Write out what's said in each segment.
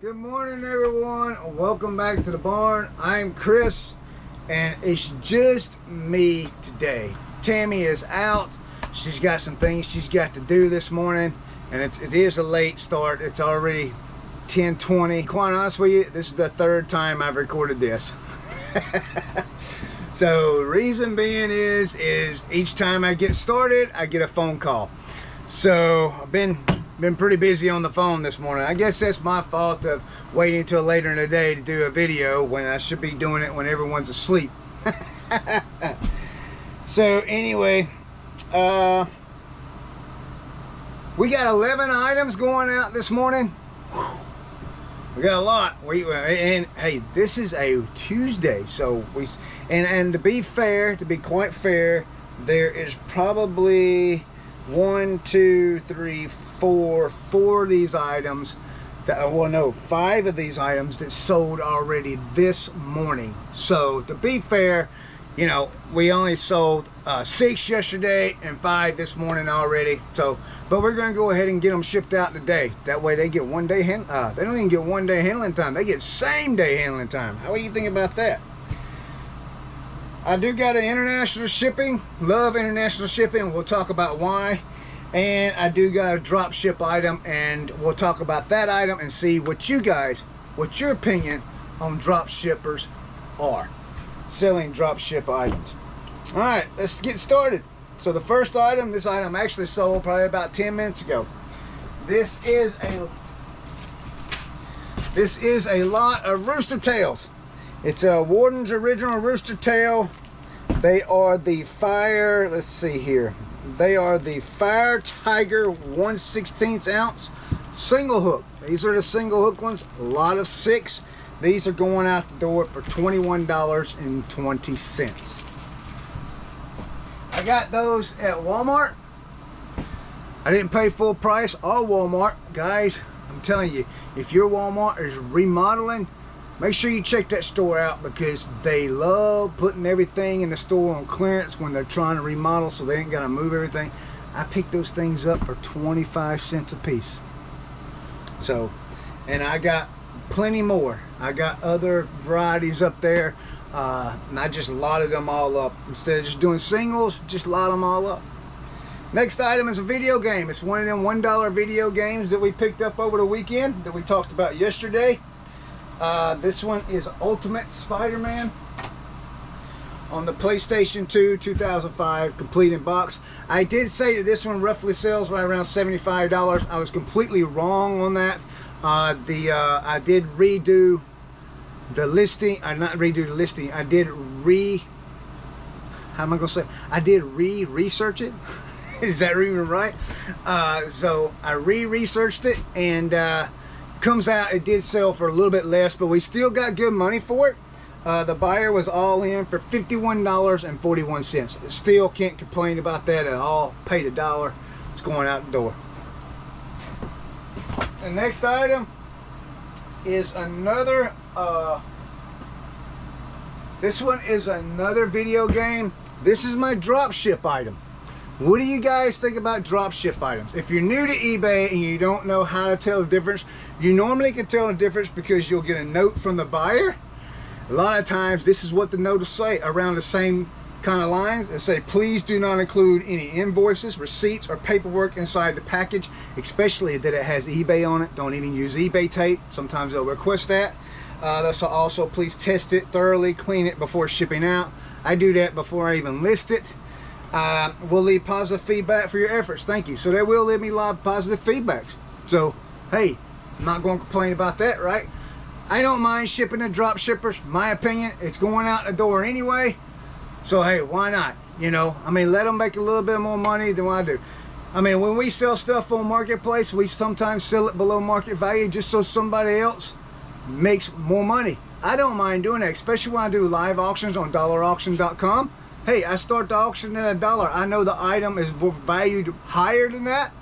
Good morning, everyone. Welcome back to the barn. I'm Chris, and it's just me today. Tammy is out. She's got some things she's got to do this morning, and it is a late start. It's already 10:20. Quite honest with you, this is the third time I've recorded this. So reason being is each time I get started, I get a phone call. So I've been pretty busy on the phone this morning. I guess that's my fault of waiting until later in the day to do a video when I should be doing it when everyone's asleep. So anyway, we got 11 items going out this morning. We got a lot. And hey, this is a Tuesday, so and to be fair, to be quite fair, there is probably 4 of these items that, well, no, 5 of these items that sold already this morning. So to be fair, you know, we only sold 6 yesterday and 5 this morning already. So, but we're gonna go ahead and get them shipped out today. That way they get one day they don't even get 1 day handling time, they get same day handling time. How do you think about that? I do got an international shipping. Love international shipping. We'll talk about why. And I do got a drop ship item, and we'll talk about that item and see what your opinion on drop shippers are. Selling drop ship items. All right, let's get started. So the first item, this item actually sold probably about 10 minutes ago. This is a lot of rooster tails. It's a Warden's original rooster tail. They are the Fire, let's see here. They are the Fire Tiger 1/16 ounce single hook. These are the single hook ones, a lot of 6. These are going out the door for $21.20. I got those at Walmart. I didn't pay full price, all Walmart. Guys, I'm telling you, if your Walmart is remodeling, make sure you check that store out, because they love putting everything in the store on clearance when they're trying to remodel, so they ain't got to move everything. I picked those things up for 25 cents a piece. So, and I got plenty more. I got other varieties up there, and I just lotted them all up. Instead of just doing singles, just lot them all up. Next item is a video game. It's one of them $1 video games that we picked up over the weekend that we talked about yesterday. This one is Ultimate Spider-Man on the PlayStation 2 2005 complete in box. I did say that this one roughly sells right around $75. I was completely wrong on that. I did redo the listing. Not redo the listing. I did I did research it. Is that even right? So I researched it, and comes out, it did sell for a little bit less, but we still got good money for it. The buyer was all in for $51.41. Still can't complain about that at all. Paid $1. It's going out the door. The next item is another this one is another video game. This is my drop ship item. What do you guys think about drop ship items? If you're new to eBay and you don't know how to tell the difference, you normally can tell the difference because you'll get a note from the buyer. A lot of times this is what the note will say around the same kind of lines. It say, please do not include any invoices, receipts, or paperwork inside the package, especially that it has eBay on it. Don't even use eBay tape. Sometimes they'll request that. Also, please test it thoroughly, clean it before shipping out. I do that before I even list it. We'll leave positive feedback for your efforts. Thank you. So they will leave me a lot of positive feedbacks. So, hey, I'm not going to complain about that, right? I don't mind shipping to drop shippers. My opinion, it's going out the door anyway. So, hey, why not? You know, I mean, let them make a little bit more money than what I do. I mean, when we sell stuff on Marketplace, we sometimes sell it below market value just so somebody else makes more money. I don't mind doing that, especially when I do live auctions on dollarauction.com. Hey, I start the auction at $1. I know the item is valued higher than that,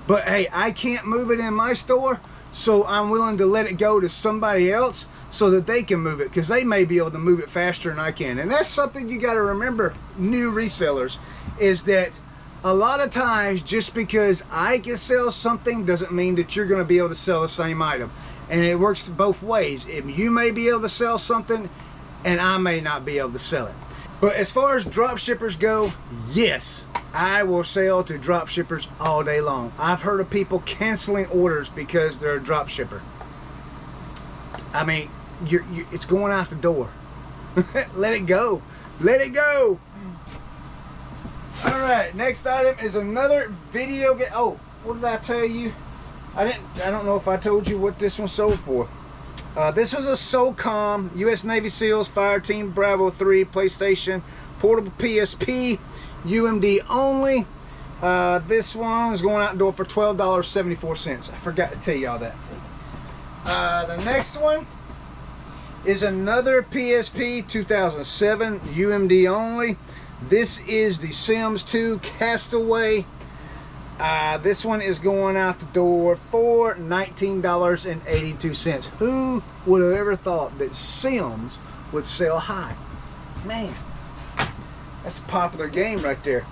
but hey, I can't move it in my store, so I'm willing to let it go to somebody else so that they can move it, because they may be able to move it faster than I can. And that's something you got to remember, new resellers, is that a lot of times just because I can sell something doesn't mean that you're going to be able to sell the same item. And it works both ways. You may be able to sell something and I may not be able to sell it. But as far as drop shippers go, yes, I will sell to drop shippers all day long. I've heard of people canceling orders because they're a drop shipper. I mean, it's going out the door. Let it go. Let it go. All right, next item is another video game. Oh, what did I tell you? I don't know if I told you what this one sold for. This was a SOCOM, U.S. Navy SEALs Fireteam Bravo 3 PlayStation portable PSP, UMD only. This one is going out the door for $12.74. I forgot to tell y'all that. The next one is another PSP 2007 UMD only. This is the Sims 2 Castaway. This one is going out the door for $19.82. Who would have ever thought that Sims would sell high? Man, that's a popular game right there.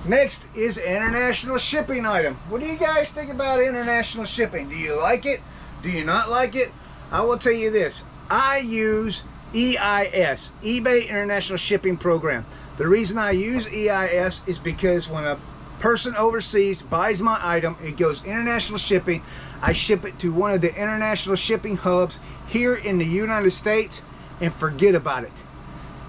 Next is international shipping item. What do you guys think about international shipping? Do you like it? Do you not like it? I will tell you this. I use EIS, eBay International Shipping Program. The reason I use EIS is because when a person overseas buys my item, it goes international shipping. I ship it to one of the international shipping hubs here in the United States and forget about it.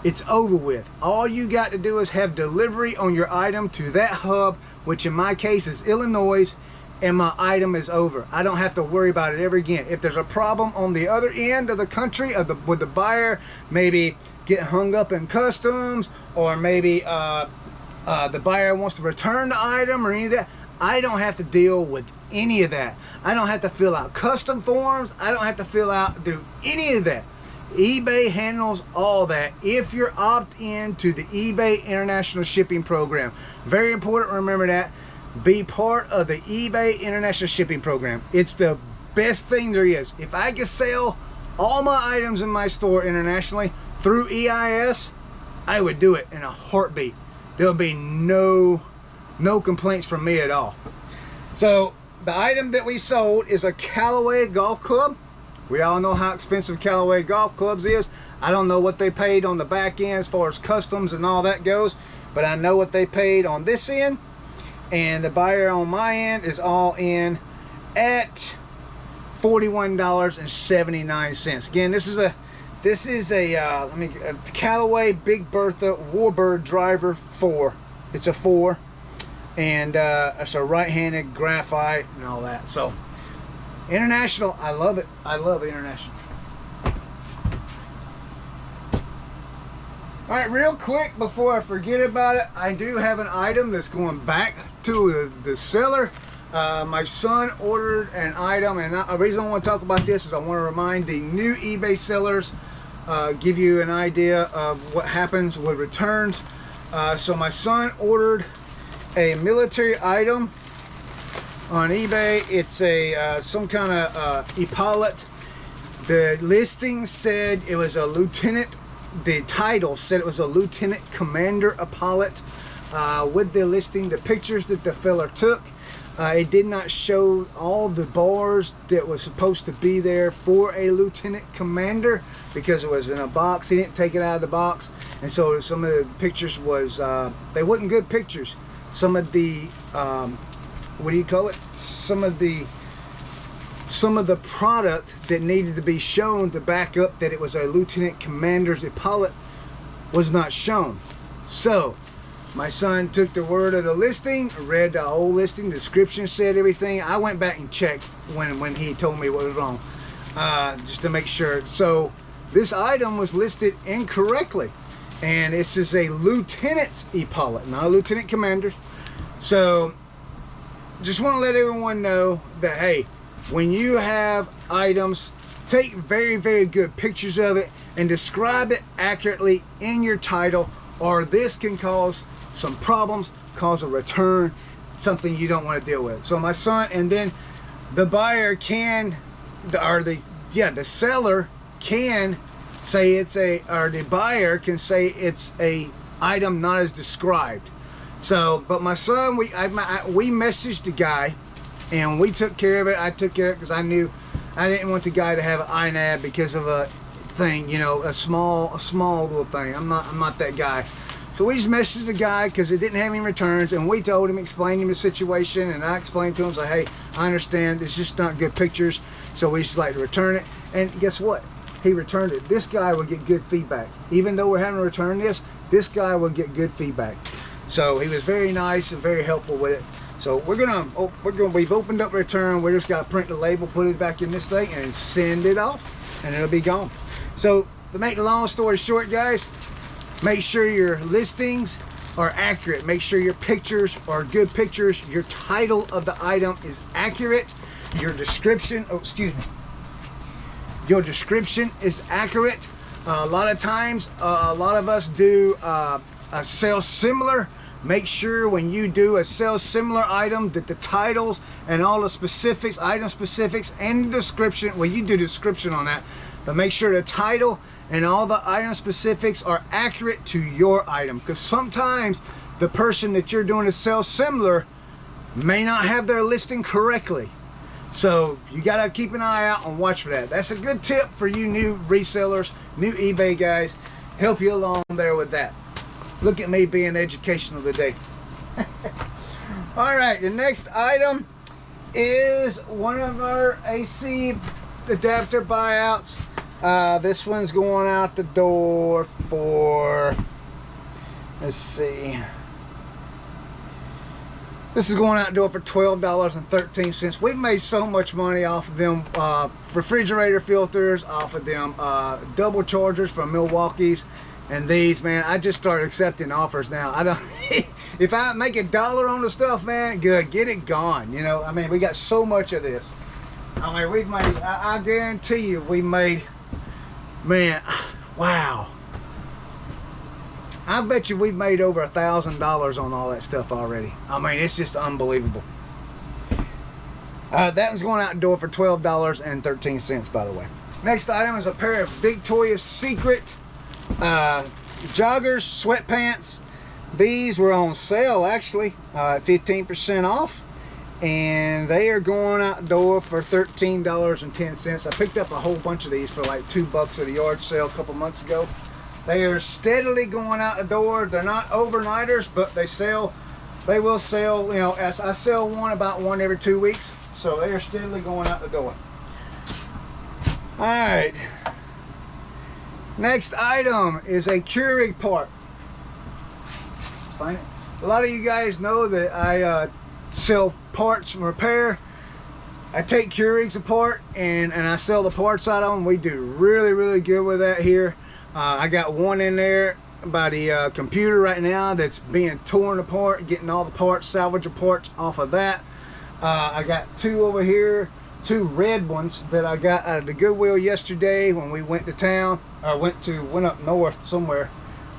It's over with. All you got to do is have delivery on your item to that hub, which in my case is Illinois, and my item is over. I don't have to worry about it ever again. If there's a problem on the other end of the country with the buyer, maybe get hung up in customs, or maybe the buyer wants to return the item or any of that, I don't have to deal with any of that. I don't have to fill out custom forms. I don't have to do any of that. eBay handles all that if you're opt-in to the eBay International Shipping Program. Very important, remember that. Be part of the eBay International Shipping Program. It's the best thing there is. If I could sell all my items in my store internationally through EIS, I would do it in a heartbeat. There'll be no complaints from me at all. So the item that we sold is a Callaway golf club. We all know how expensive Callaway golf clubs is. I don't know what they paid on the back end as far as customs and all that goes, but I know what they paid on this end, and the buyer on my end is all in at $41.79. Again, this is a Callaway Big Bertha Warbird Driver 4. It's a 4, and it's a right-handed graphite and all that. So international, I love it. I love international. All right, real quick before I forget about it, I do have an item that's going back to the seller. My son ordered an item, and the reason I want to talk about this is I want to remind the new eBay sellers, give you an idea of what happens with returns. So my son ordered a military item on eBay. It's a some kind of epaulette. The listing said it was a lieutenant. The title said it was a lieutenant commander epaulette. With the listing, the pictures that the fella took, it did not show all the bars that was supposed to be there for a lieutenant commander because it was in a box. He didn't take it out of the box, and so some of the pictures was they wasn't good pictures. Some of the what do you call it? Some of the product that needed to be shown to back up that it was a lieutenant commander's epaulette was not shown. So my son took the word of the listing, read the whole listing, the description said everything. I went back and checked when he told me what was wrong, just to make sure. So this item was listed incorrectly, and this is a lieutenant's epaulette, not a lieutenant commander. So just want to let everyone know that, hey, when you have items, take very, very good pictures of it and describe it accurately in your title, or this can cause some problems, cause a return, something you don't want to deal with. So my son, and then the buyer can, the seller can say it's the buyer can say it's a item not as described. So, but my son, we messaged the guy, and we took care of it. I took care of it because I knew I didn't want the guy to have an INAB because of a thing, you know, a small little thing. I'm not that guy. So we just messaged the guy because it didn't have any returns, and we told him, explained him the situation, and I explained to him, like, hey, I understand, it's just not good pictures, so we just like to return it. And guess what? He returned it. This guy will get good feedback. Even though we're having to return this guy will get good feedback. So he was very nice and very helpful with it. So we've opened up return. We just got to print the label, put it back in this thing, and send it off, and it'll be gone. So to make the long story short, guys, make sure your listings are accurate. Make sure your pictures are good pictures. Your title of the item is accurate. Your description, your description is accurate. A lot of times, a lot of us do a sell similar. Make sure when you do a sell similar item that the titles and all the specifics, item specifics, and the description, well, you do description on that, but make sure the title and all the item specifics are accurate to your item, because sometimes the person that you're doing a sell similar may not have their listing correctly. So you got to keep an eye out and watch for that. That's a good tip for you new resellers, new eBay guys. Help you along there with that. Look at me being educational today. All right, the next item is one of our AC adapter buyouts. This one's going out the door for, let's see, this is going out the door for $12.13. We've made so much money off of them refrigerator filters, off of them double chargers from Milwaukee's, and these, man, I just started accepting offers now. I don't if I make $1 on the stuff, man, good, get it gone. You know, I mean, we got so much of this. I mean, we've made, I guarantee you, we made, man, wow, I bet you we've made over $1,000 on all that stuff already. I mean, it's just unbelievable. That one's going out the door for $12.13, by the way. Next item is a pair of Victoria's Secret joggers, sweatpants. These were on sale, actually, 15% off, and they are going out the door for $13.10. I picked up a whole bunch of these for like $2 at a yard sale a couple months ago. They are steadily going out the door. They're not overnighters, but they sell. They will sell, you know, as I sell about one every 2 weeks. So they are steadily going out the door. All right. Next item is a Kurig part. A lot of you guys know that I sell parts and repair. I take Kurigs apart and I sell the parts out of them. We do really, really good with that here. I got one in there by the computer right now that's being torn apart, getting all the parts, salvageable parts off of that. I got two over here, two red ones that I got out of the Goodwill yesterday when we went to town. Went up north somewhere.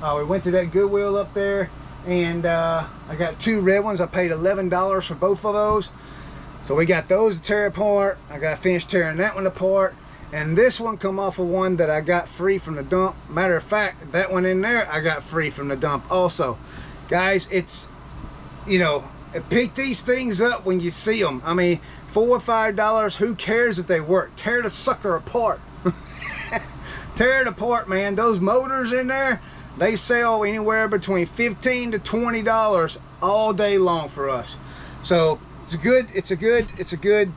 We went to that Goodwill up there, and I got two red ones. I paid $11 for both of those. So we got those to tear apart. I got to finish tearing that one apart. And this one come off of one that I got free from the dump. Matter of fact, that one in there I got free from the dump also. Guys, it's, you know, pick these things up when you see them. I mean, $4 or $5, who cares if they work? Tear the sucker apart. Tear it apart, man. Those motors in there, they sell anywhere between $15 to $20 all day long for us. So it's a good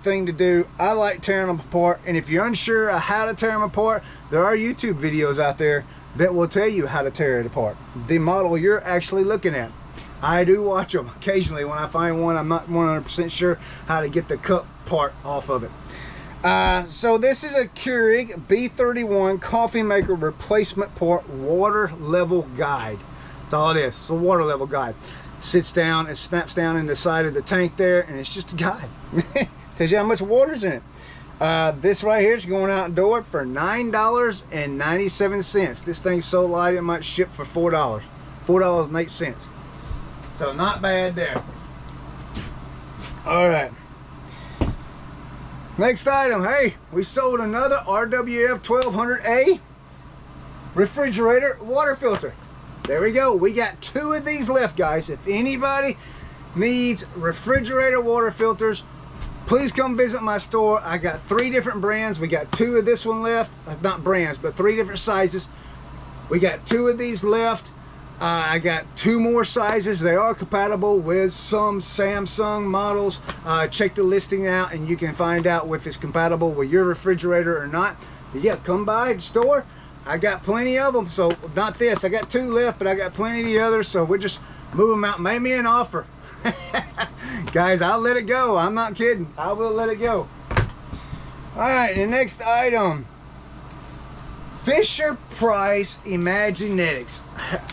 thing to do. I like tearing them apart, and if you're unsure of how to tear them apart, there are YouTube videos out there that will tell you how to tear it apart. The model you're actually looking at. I do watch them occasionally. When I find one I'm not 100% sure how to get the cup part off of it. So this is a Kurig B31 coffee maker replacement part water level guide. That's all it is. It's a water level guide. Sits down and snaps down in the side of the tank there, and it's just a guide. Tells you how much water's in it. This right here is going out the door for $9.97. This thing's so light it might ship for $4. $4.08. So not bad there. All right. Next item, hey, we sold another RWF 1200A refrigerator water filter. There we go. We got two of these left, guys. If anybody needs refrigerator water filters, please come visit my store. I got 3 different brands. We got 2 of this one left. Not brands, but 3 different sizes. We got 2 of these left. I got 2 more sizes. They are compatible with some Samsung models. Check the listing out and you can find out if it's compatible with your refrigerator or not. But yeah, come by the store. I got plenty of them. So not this. I got 2 left, but I got plenty of the others. So we'll just move them out. Make me an offer. Guys, I'll let it go. I'm not kidding. I will let it go. Alright, the next item. Fisher Price Imaginetics.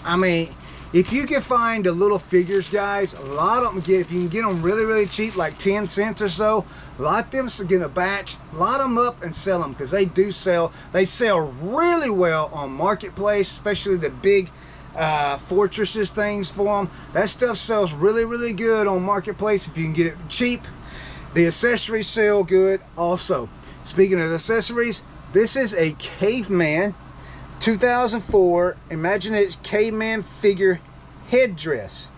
I mean, if you can find the little figures, guys, a lot of them if you can get them really cheap, like 10 cents or so, a lot of them get a batch, lot them up and sell them, because they do sell. They sell really well on Marketplace, especially the big fortresses things for them. That stuff sells really good on Marketplace if you can get it cheap. The accessories sell good also. Speaking of accessories, this is a Caveman 2004 Imaginetics Caveman figure headdress.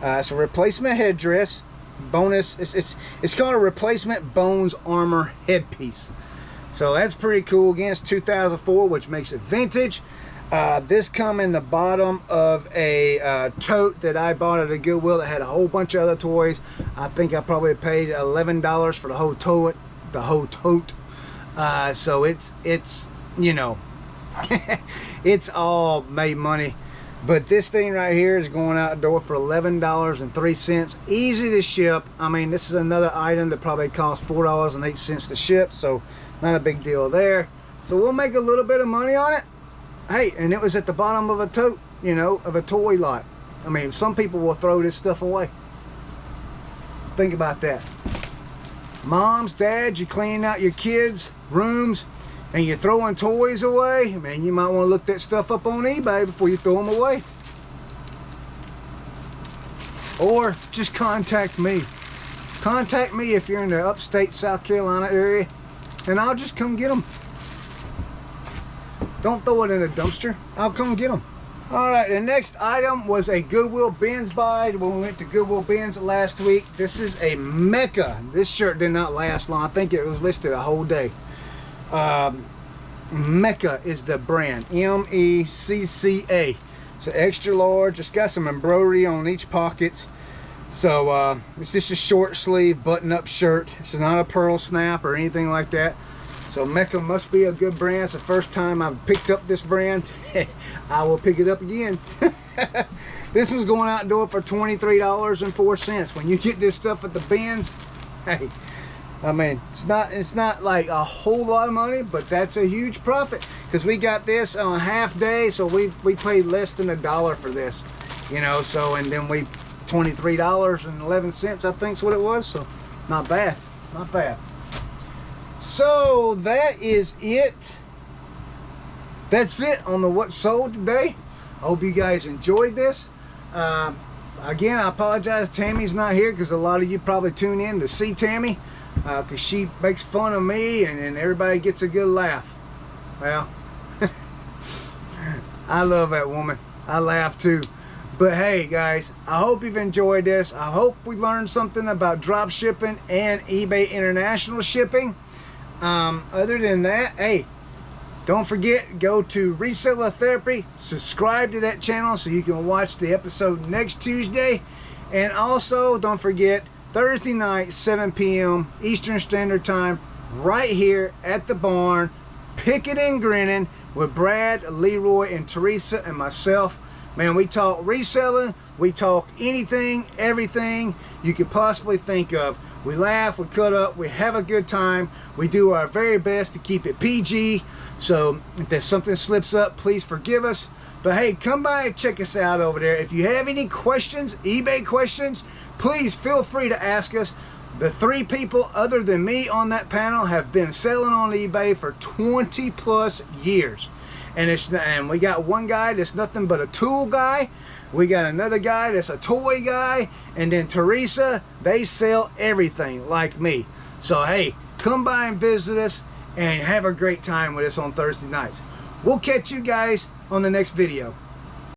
It's a replacement headdress. Bonus, it's called a replacement bones armor headpiece. So that's pretty cool. Again, it's 2004, which makes it vintage. This come in the bottom of a tote that I bought at a Goodwill that had a whole bunch of other toys. I think I probably paid $11 for the whole tote. So it's you know, it's all made money. But this thing right here is going out the door for $11.03. Easy to ship. I mean, this is another item that probably costs $4.08 to ship, so not a big deal there. So we'll make a little bit of money on it. Hey, and it was at the bottom of a tote, you know, of a toy lot. I mean, some people will throw this stuff away. Think about that. Moms, dads, you cleaning out your kids' rooms and you're throwing toys away. Man, you might want to look that stuff up on eBay before you throw them away. Or just contact me. Contact me if you're in the upstate South Carolina area, and I'll just come get them. Don't throw it in a dumpster. I'll come get them. Alright, the next item was a Goodwill bins buy when we went to Goodwill bins last week. This is a Mecca. This shirt did not last long. I think it was listed a whole day. Mecca is the brand. M-E-C-C-A. It's an extra large. It's got some embroidery on each pockets. So it's just a short sleeve button-up shirt. It's not a pearl snap or anything like that. So Mecca must be a good brand. It's the first time I've picked up this brand. I will pick it up again. This one's going out the door for $23.04. When you get this stuff at the bins, hey, I mean, it's not like a whole lot of money, but that's a huge profit, because we got this on a half day, so we paid less than $1 for this, you know. So, and then we $23.11, I think is what it was. So not bad, not bad. So that is it. That's it on the what sold today. I hope you guys enjoyed this. Again, I apologize Tammy's not here, because a lot of you probably tune in to see Tammy, because she makes fun of me and everybody gets a good laugh. Well, I love that woman. I laugh too. But hey guys, I hope you've enjoyed this. I hope we learned something about drop shipping and eBay international shipping. Other than that, hey, don't forget, go to Reseller Therapy, subscribe to that channel so you can watch the episode next Tuesday. And also, don't forget, Thursday night, 7 p.m. Eastern Standard Time, right here at the barn, Picking and Grinning with Brad, Leroy, and Teresa, and myself. Man, we talk reselling, we talk anything, everything you could possibly think of. We laugh, we cut up, we have a good time. We do our very best to keep it PG. So if there's something slips up, please forgive us. But hey, come by and check us out over there. If you have any questions, eBay questions, please feel free to ask us. The 3 people other than me on that panel have been selling on eBay for 20 plus years. And we got one guy that's nothing but a tool guy. We got another guy that's a toy guy. And then Teresa, they sell everything like me. So hey, come by and visit us and have a great time with us on Thursday nights. We'll catch you guys on the next video.